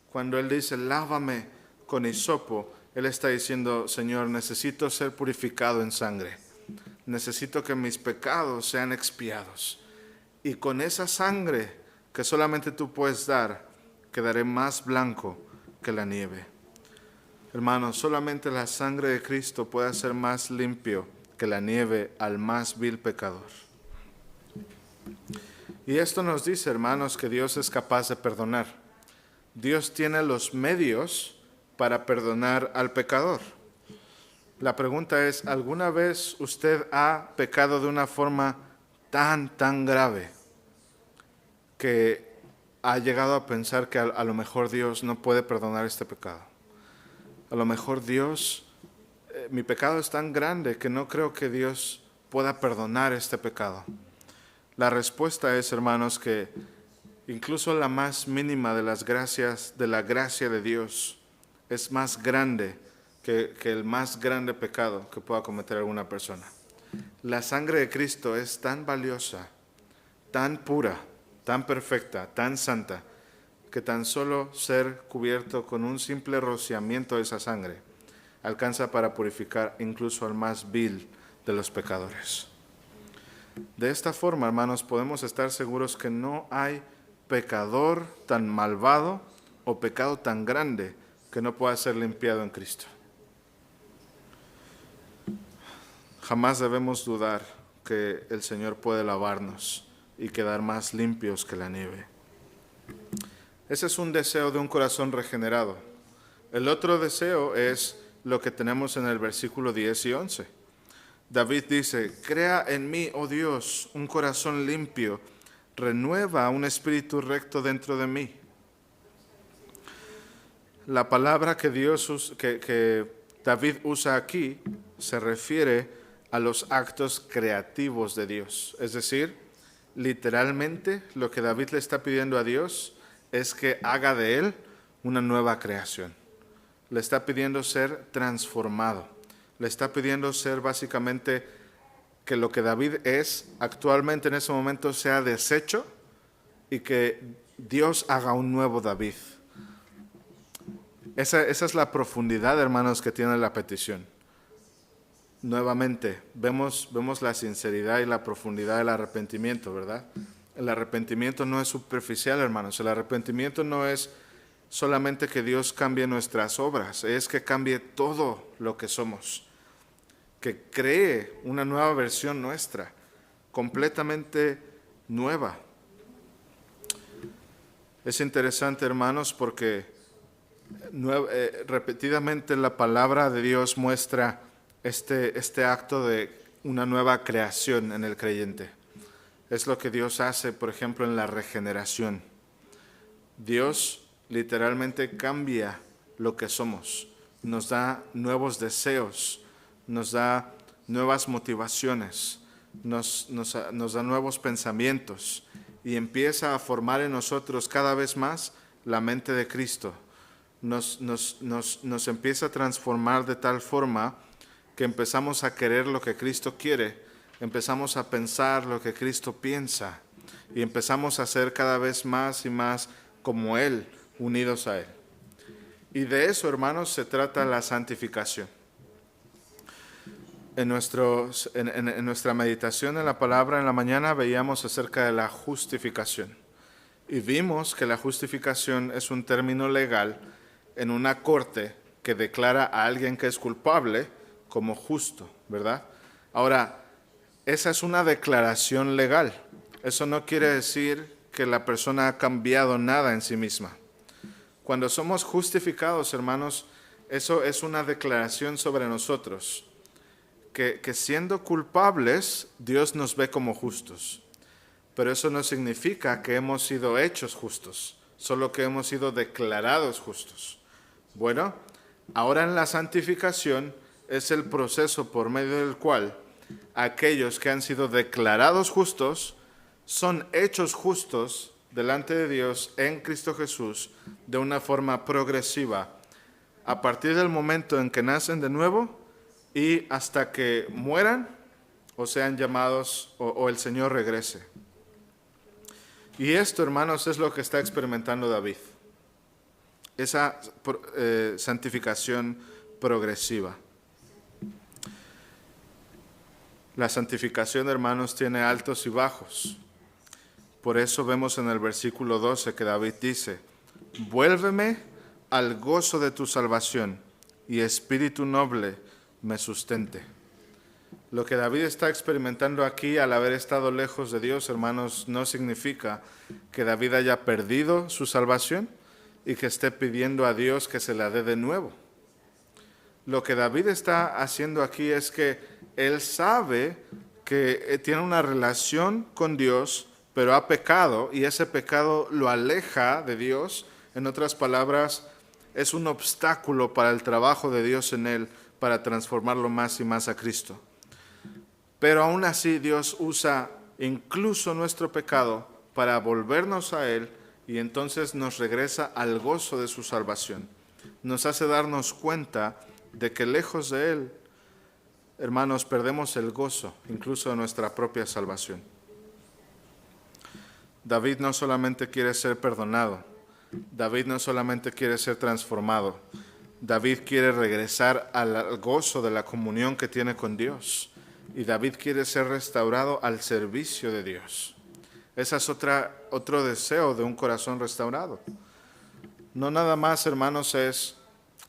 Cuando él dice, lávame con hisopo, él está diciendo, Señor, necesito ser purificado en sangre. Necesito que mis pecados sean expiados. Y con esa sangre que solamente tú puedes dar, quedaré más blanco que la nieve. Hermanos, solamente la sangre de Cristo puede hacer más limpio que la nieve al más vil pecador. Y esto nos dice, hermanos, que Dios es capaz de perdonar. Dios tiene los medios para perdonar al pecador. La pregunta es, ¿alguna vez usted ha pecado de una forma tan grave que ha llegado a pensar que a lo mejor Dios no puede perdonar este pecado? A lo mejor Dios, mi pecado es tan grande que no creo que Dios pueda perdonar este pecado. La respuesta es, hermanos, que incluso la más mínima de las gracias, de la gracia de Dios, es más grande que el más grande pecado que pueda cometer alguna persona. La sangre de Cristo es tan valiosa, tan pura, tan perfecta, tan santa, que tan solo ser cubierto con un simple rociamiento de esa sangre alcanza para purificar incluso al más vil de los pecadores. De esta forma, hermanos, podemos estar seguros que no hay pecador tan malvado o pecado tan grande que no pueda ser limpiado en Cristo. Jamás debemos dudar que el Señor puede lavarnos y quedar más limpios que la nieve. Ese es un deseo de un corazón regenerado. El otro deseo es lo que tenemos en el versículo 10 y 11. David dice, crea en mí, oh Dios, un corazón limpio, renueva un espíritu recto dentro de mí. La palabra que David usa aquí se refiere a los actos creativos de Dios. Es decir, literalmente lo que David le está pidiendo a Dios es que haga de él una nueva creación. Le está pidiendo ser transformado. Le está pidiendo ser básicamente que lo que David es actualmente en ese momento sea deshecho y que Dios haga un nuevo David. Esa es la profundidad, hermanos, que tiene la petición. Nuevamente, vemos la sinceridad y la profundidad del arrepentimiento, ¿verdad? El arrepentimiento no es superficial, hermanos. El arrepentimiento no es solamente que Dios cambie nuestras obras, es que cambie todo lo que somos, que cree una nueva versión nuestra, completamente nueva. Es interesante, hermanos, porque repetidamente la palabra de Dios muestra este acto de una nueva creación en el creyente. Es lo que Dios hace, por ejemplo, en la regeneración. Dios literalmente cambia lo que somos, nos da nuevos deseos, nos da nuevas motivaciones, nos da nuevos pensamientos y empieza a formar en nosotros cada vez más la mente de Cristo. Nos empieza a transformar de tal forma que empezamos a querer lo que Cristo quiere, empezamos a pensar lo que Cristo piensa y empezamos a ser cada vez más y más como Él, unidos a Él. Y de eso, hermanos, se trata la santificación. En nuestra meditación en la palabra en la mañana veíamos acerca de la justificación. Y vimos que la justificación es un término legal en una corte que declara a alguien que es culpable como justo, ¿verdad? Ahora, esa es una declaración legal. Eso no quiere decir que la persona ha cambiado nada en sí misma. Cuando somos justificados, hermanos, eso es una declaración sobre nosotros, que siendo culpables, Dios nos ve como justos. Pero eso no significa que hemos sido hechos justos, solo que hemos sido declarados justos. Bueno, ahora en la santificación es el proceso por medio del cual aquellos que han sido declarados justos son hechos justos delante de Dios en Cristo Jesús de una forma progresiva, a partir del momento en que nacen de nuevo y hasta que mueran o sean llamados o el Señor regrese. Y esto, hermanos, es lo que está experimentando David, esa santificación progresiva. La santificación, hermanos, tiene altos y bajos. Por eso vemos en el versículo 12 que David dice: vuélveme al gozo de tu salvación, y espíritu noble me sustente. Lo que David está experimentando aquí al haber estado lejos de Dios, hermanos, no significa que David haya perdido su salvación y que esté pidiendo a Dios que se la dé de nuevo. Lo que David está haciendo aquí es que él sabe que tiene una relación con Dios, pero ha pecado y ese pecado lo aleja de Dios. En otras palabras, es un obstáculo para el trabajo de Dios en él para transformarlo más y más a Cristo. Pero aún así Dios usa incluso nuestro pecado para volvernos a Él y entonces nos regresa al gozo de su salvación. Nos hace darnos cuenta de que lejos de Él, hermanos, perdemos el gozo incluso de nuestra propia salvación. David no solamente quiere ser perdonado, David no solamente quiere ser transformado, David quiere regresar al gozo de la comunión que tiene con Dios. Y David quiere ser restaurado al servicio de Dios. Ese es otro deseo de un corazón restaurado. No nada más, hermanos, es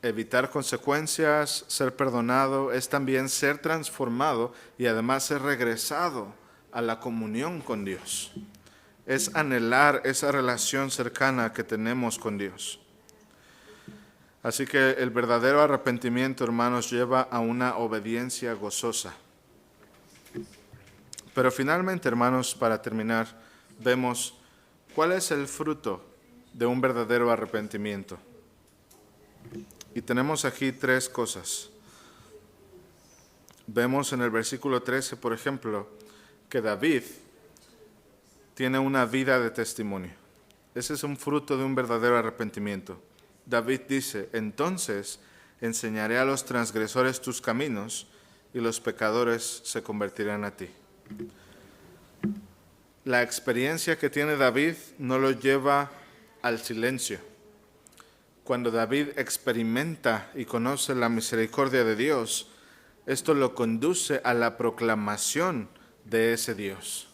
evitar consecuencias, ser perdonado, es también ser transformado y además ser regresado a la comunión con Dios. Es anhelar esa relación cercana que tenemos con Dios. Así que el verdadero arrepentimiento, hermanos, lleva a una obediencia gozosa. Pero finalmente, hermanos, para terminar, vemos cuál es el fruto de un verdadero arrepentimiento. Y tenemos aquí tres cosas. Vemos en el versículo 13, por ejemplo, que David tiene una vida de testimonio. Ese es un fruto de un verdadero arrepentimiento. David dice: entonces enseñaré a los transgresores tus caminos y los pecadores se convertirán a ti. La experiencia que tiene David no lo lleva al silencio. Cuando David experimenta y conoce la misericordia de Dios, esto lo conduce a la proclamación de ese Dios.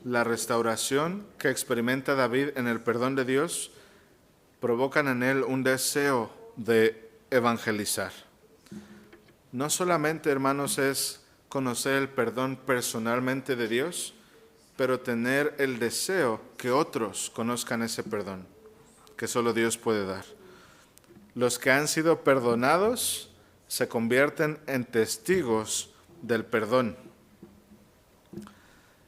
La restauración que experimenta David en el perdón de Dios provocan en él un deseo de evangelizar. No solamente, hermanos, es conocer el perdón personalmente de Dios, pero tener el deseo que otros conozcan ese perdón, que solo Dios puede dar. Los que han sido perdonados se convierten en testigos del perdón.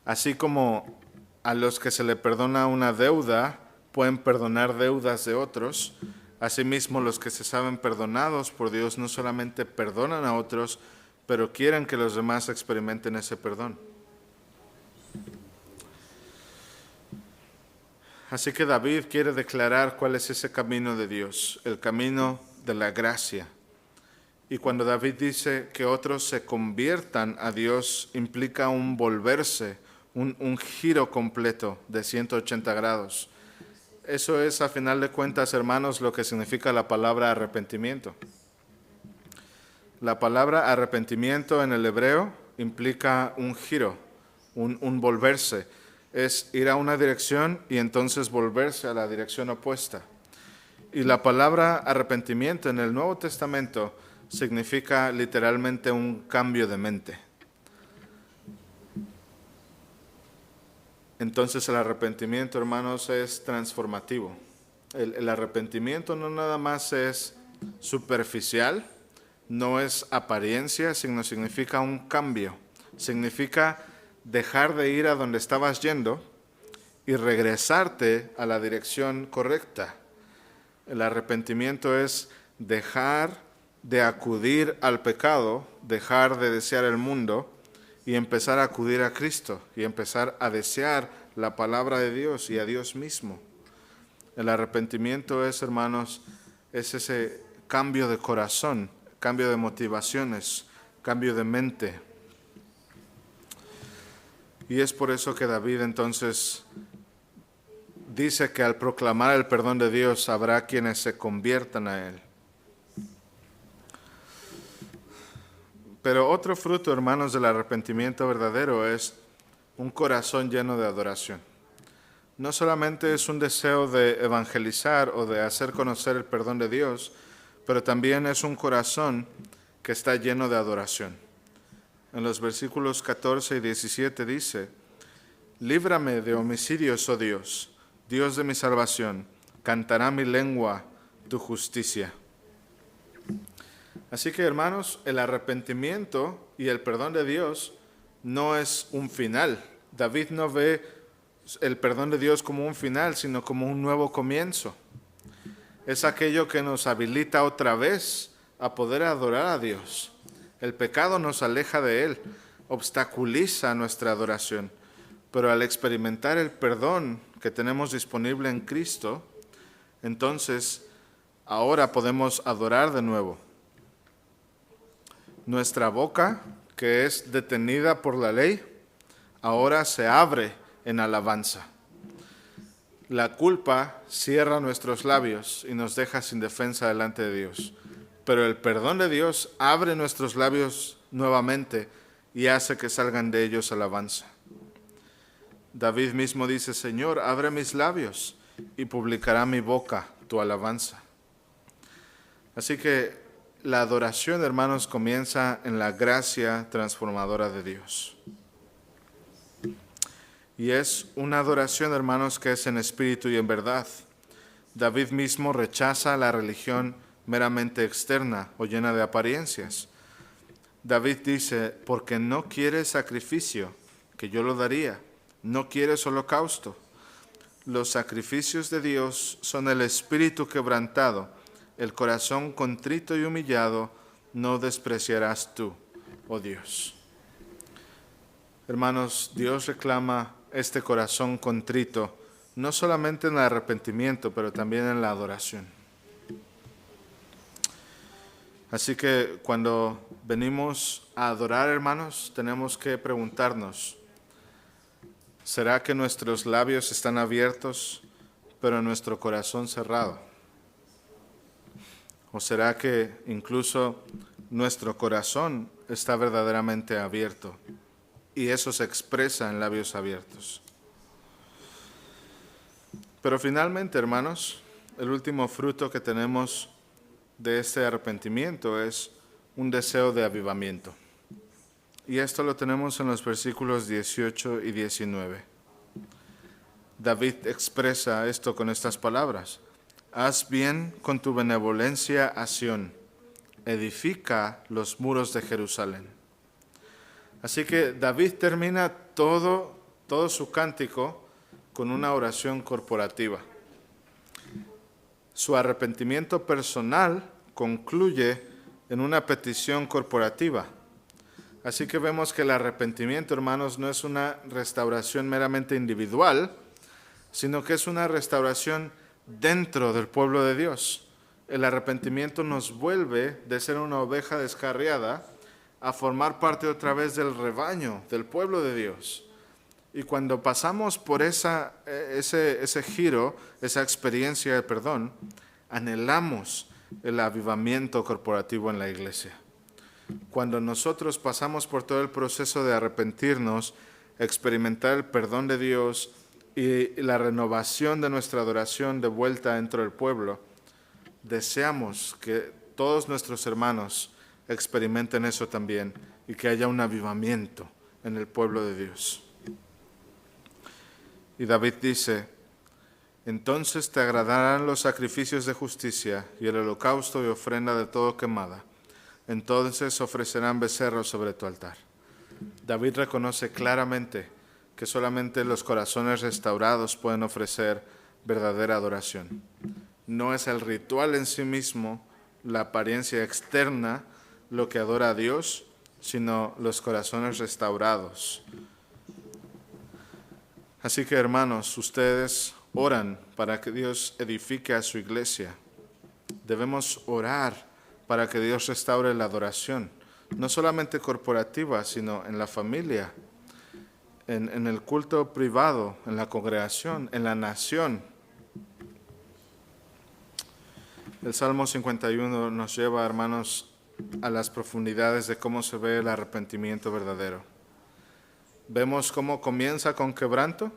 Así como a los que se le perdona una deuda, pueden perdonar deudas de otros, asimismo los que se saben perdonados por Dios no solamente perdonan a otros, pero quieren que los demás experimenten ese perdón. Así que David quiere declarar cuál es ese camino de Dios, el camino de la gracia. Y cuando David dice que otros se conviertan a Dios, implica un volverse, un giro completo de 180 grados. Eso es, a final de cuentas, hermanos, lo que significa la palabra arrepentimiento. La palabra arrepentimiento en el hebreo implica un giro, un volverse. Es ir a una dirección y entonces volverse a la dirección opuesta. Y la palabra arrepentimiento en el Nuevo Testamento significa literalmente un cambio de mente. Entonces el arrepentimiento, hermanos, es transformativo. El arrepentimiento no nada más es superficial, no es apariencia, sino significa un cambio. Significa dejar de ir a donde estabas yendo y regresarte a la dirección correcta. El arrepentimiento es dejar de acudir al pecado, dejar de desear el mundo y empezar a acudir a Cristo y empezar a desear la palabra de Dios y a Dios mismo. El arrepentimiento es, hermanos, es ese cambio de corazón, cambio de motivaciones, cambio de mente. Y es por eso que David entonces dice que al proclamar el perdón de Dios habrá quienes se conviertan a Él. Pero otro fruto, hermanos, del arrepentimiento verdadero es un corazón lleno de adoración. No solamente es un deseo de evangelizar o de hacer conocer el perdón de Dios, pero también es un corazón que está lleno de adoración. En los versículos 14 y 17 dice: líbrame de homicidios, oh Dios, Dios de mi salvación, cantará mi lengua tu justicia. Así que, hermanos, el arrepentimiento y el perdón de Dios no es un final. David no ve el perdón de Dios como un final, sino como un nuevo comienzo. Es aquello que nos habilita otra vez a poder adorar a Dios. El pecado nos aleja de Él, obstaculiza nuestra adoración. Pero al experimentar el perdón que tenemos disponible en Cristo, entonces ahora podemos adorar de nuevo. Nuestra boca, que es detenida por la ley, ahora se abre en alabanza. La culpa cierra nuestros labios y nos deja sin defensa delante de Dios. Pero el perdón de Dios abre nuestros labios nuevamente y hace que salgan de ellos alabanza. David mismo dice: Señor, abre mis labios y publicará mi boca tu alabanza. Así que la adoración, hermanos, comienza en la gracia transformadora de Dios. Y es una adoración, hermanos, que es en espíritu y en verdad. David mismo rechaza la religión meramente externa o llena de apariencias. David dice: porque no quieres sacrificio, que yo lo daría. No quieres holocausto. Los sacrificios de Dios son el espíritu quebrantado, el corazón contrito y humillado no despreciarás tú, oh Dios. Hermanos, Dios reclama este corazón contrito, no solamente en el arrepentimiento, pero también en la adoración. Así que cuando venimos a adorar, hermanos, tenemos que preguntarnos: ¿será que nuestros labios están abiertos pero nuestro corazón cerrado? ¿O será que incluso nuestro corazón está verdaderamente abierto y eso se expresa en labios abiertos? Pero finalmente, hermanos, el último fruto que tenemos de este arrepentimiento es un deseo de avivamiento. Y esto lo tenemos en los versículos 18 y 19. David expresa esto con estas palabras: haz bien con tu benevolencia a Sión, edifica los muros de Jerusalén. Así que David termina todo su cántico con una oración corporativa. Su arrepentimiento personal concluye en una petición corporativa. Así que vemos que el arrepentimiento, hermanos, no es una restauración meramente individual, sino que es una restauración dentro del pueblo de Dios. El arrepentimiento nos vuelve de ser una oveja descarriada a formar parte otra vez del rebaño, del pueblo de Dios. Y cuando pasamos por ese giro, esa experiencia de perdón, anhelamos el avivamiento corporativo en la iglesia. Cuando nosotros pasamos por todo el proceso de arrepentirnos, experimentar el perdón de Dios y la renovación de nuestra adoración de vuelta dentro del pueblo, deseamos que todos nuestros hermanos experimenten eso también y que haya un avivamiento en el pueblo de Dios. Y David dice: entonces te agradarán los sacrificios de justicia y el holocausto y ofrenda de todo quemada. Entonces ofrecerán becerros sobre tu altar. David reconoce claramente que solamente los corazones restaurados pueden ofrecer verdadera adoración. No es el ritual en sí mismo, la apariencia externa, lo que adora a Dios, sino los corazones restaurados. Así que, hermanos, ustedes oran para que Dios edifique a su iglesia. Debemos orar para que Dios restaure la adoración, no solamente corporativa, sino en la familia, en el culto privado, en la congregación, en la nación. El Salmo 51 nos lleva, hermanos, a las profundidades de cómo se ve el arrepentimiento verdadero. Vemos cómo comienza con quebranto,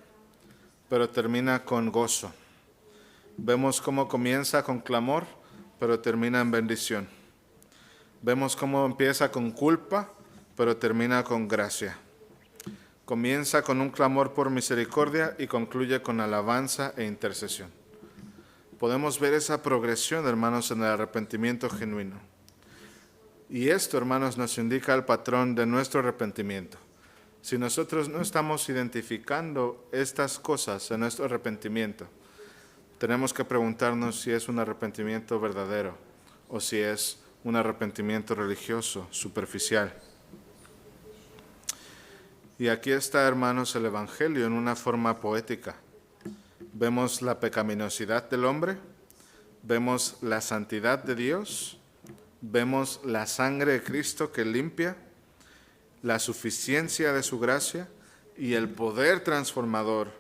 pero termina con gozo. Vemos cómo comienza con clamor, pero termina en bendición. Vemos cómo empieza con culpa, pero termina con gracia. Comienza con un clamor por misericordia y concluye con alabanza e intercesión. Podemos ver esa progresión, hermanos, en el arrepentimiento genuino. Y esto, hermanos, nos indica el patrón de nuestro arrepentimiento. Si nosotros no estamos identificando estas cosas en nuestro arrepentimiento, tenemos que preguntarnos si es un arrepentimiento verdadero o si es un arrepentimiento religioso, superficial. Y aquí está, hermanos, el Evangelio en una forma poética. Vemos la pecaminosidad del hombre, vemos la santidad de Dios, vemos la sangre de Cristo que limpia, la suficiencia de su gracia y el poder transformador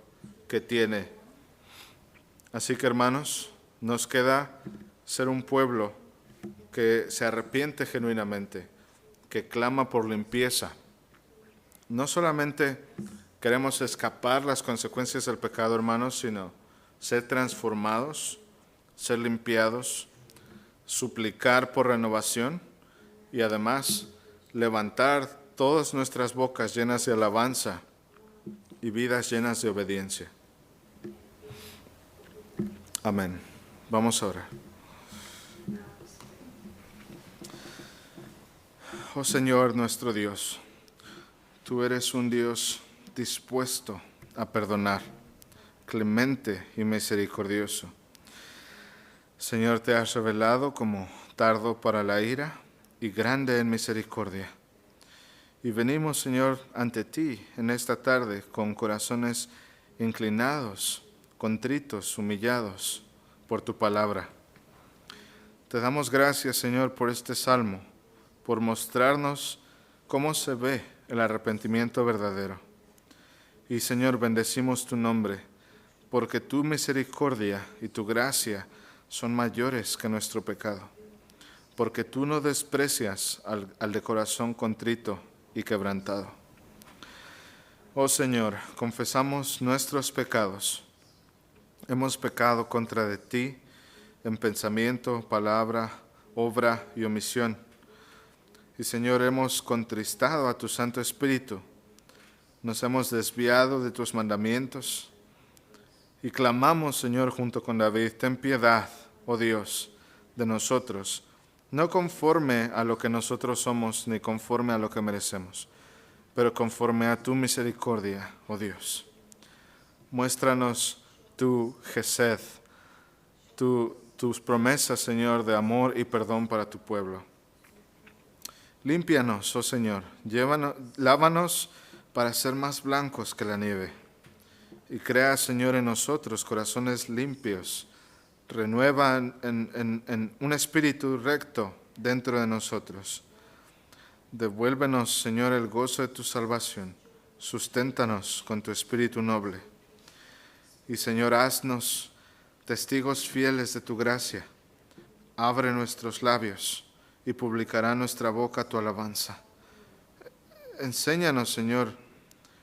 que tiene. Así que, hermanos, nos queda ser un pueblo que se arrepiente genuinamente, que clama por limpieza. No solamente queremos escapar las consecuencias del pecado, hermanos, sino ser transformados, ser limpiados, suplicar por renovación y además levantar todas nuestras bocas llenas de alabanza y vidas llenas de obediencia. Amén. Vamos a orar. Oh Señor nuestro Dios, tú eres un Dios dispuesto a perdonar, clemente y misericordioso. Señor, te has revelado como tardo para la ira y grande en misericordia. Y venimos, Señor, ante ti en esta tarde con corazones inclinados, contritos, humillados por tu palabra. Te damos gracias, Señor, por este salmo, por mostrarnos cómo se ve el arrepentimiento verdadero. Y, Señor, bendecimos tu nombre porque tu misericordia y tu gracia son mayores que nuestro pecado, porque tú no desprecias al de corazón contrito y quebrantado. Oh Señor, confesamos nuestros pecados. Hemos pecado contra de ti en pensamiento, palabra, obra y omisión. Y Señor, hemos contristado a tu Santo Espíritu. Nos hemos desviado de tus mandamientos. Y clamamos, Señor, junto con David, ten piedad, oh Dios, de nosotros, no conforme a lo que nosotros somos, ni conforme a lo que merecemos, pero conforme a tu misericordia, oh Dios. Muéstranos tu gesed, tus promesas, Señor, de amor y perdón para tu pueblo. Límpianos, oh Señor, lávanos para ser más blancos que la nieve. Y crea, Señor, en nosotros corazones limpios. Renueva en un espíritu recto dentro de nosotros. Devuélvenos, Señor, el gozo de tu salvación. Susténtanos con tu espíritu noble. Y, Señor, haznos testigos fieles de tu gracia. Abre nuestros labios y publicará nuestra boca tu alabanza. Enséñanos, Señor,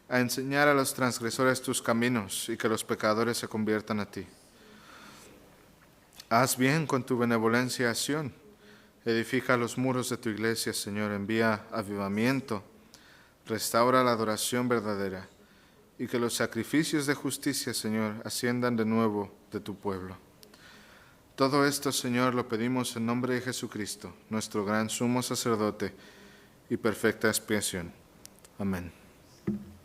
a enseñar a los transgresores tus caminos y que los pecadores se conviertan a ti. Haz bien con tu benevolencia a Sión. Edifica los muros de tu iglesia, Señor. Envía avivamiento. Restaura la adoración verdadera. Y que los sacrificios de justicia, Señor, asciendan de nuevo de tu pueblo. Todo esto, Señor, lo pedimos en nombre de Jesucristo, nuestro gran sumo sacerdote y perfecta expiación. Amén.